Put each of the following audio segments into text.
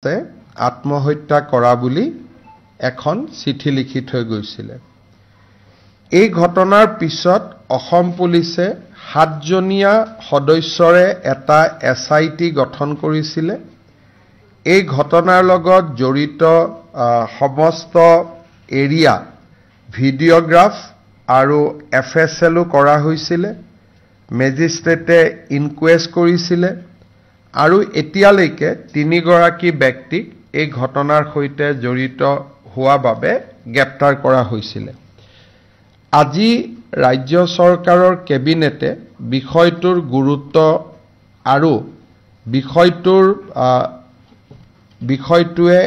আত্মহত্যা কৰা বুলি এখন চিঠি লিখি থৈ গৈছিল। এই ঘটনাৰ পিছত অসম পুলিচে 7জনীয়া সদস্যৰে এটা SIT গঠন কৰিছিল। এই ঘটনাৰ লগত জড়িত সমস্ত এৰিয়া ভিডিঅগ্ৰাফ আৰু FSLও কৰা হৈছিল। মেজিষ্ট্ৰেটে ইনকুৱেষ্ট কৰিছিল আৰু এতিয়ালৈকে 3 গৰাকী ব্যক্তিক এই ঘটনাৰ সৈতে জড়িত হোৱা বাবে গ্ৰেপ্তাৰ কৰা হৈছিল। আজি ৰাজ্য চৰকাৰৰ কেবিনেটে বিষয়টোৰ গুৰুত্ব আৰু বিষয়টোৱে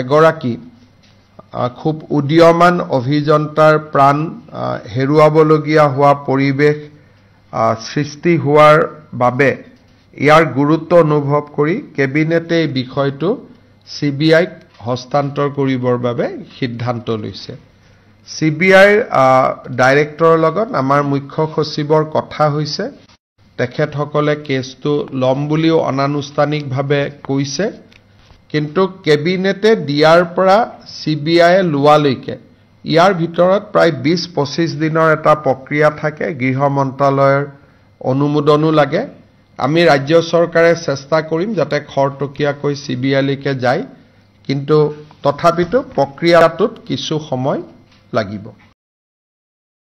এগৰাকী খুব উদীয়মান অভিযন্তাৰ প্ৰাণ হেৰুৱাবলগীয়া হোৱা পৰিৱেশ সৃষ্টি হোৱাৰ বাবে ইয়াৰ গুৰুত্ব অনুভৱ কৰি কেবিনেটে এই বিষয়টো CBIক হস্তান্তৰ কৰিবৰ বাবে সিদ্ধান্ত লৈছে। CBIৰ ডাইৰেক্টৰৰ লগত আমাৰ মুখ্য সচিবৰ কথা হৈছে। তেখেতসকলে কেছটো ল'ম বুলিও অনানুষ্ঠানিকভাৱে কৈছে, কিন্তু কেবিনেটে দিয়াৰ পৰা CBIয়ে লোৱালৈকে ইয়াৰ ভিতৰত প্ৰায় 20-25 দিনৰ এটা প্ৰক্ৰিয়া থাকে। গৃহ মন্ত্ৰালয়ৰ অনুমোদনো লাগে। আমি ৰাজ্য চৰকাৰে চেষ্টা কৰিম যাতে খৰতকীয়াকৈ CBIলৈকে যায়, কিন্তু তথাপিতো প্ৰক্ৰিয়াটোত কিছু সময় লাগিব।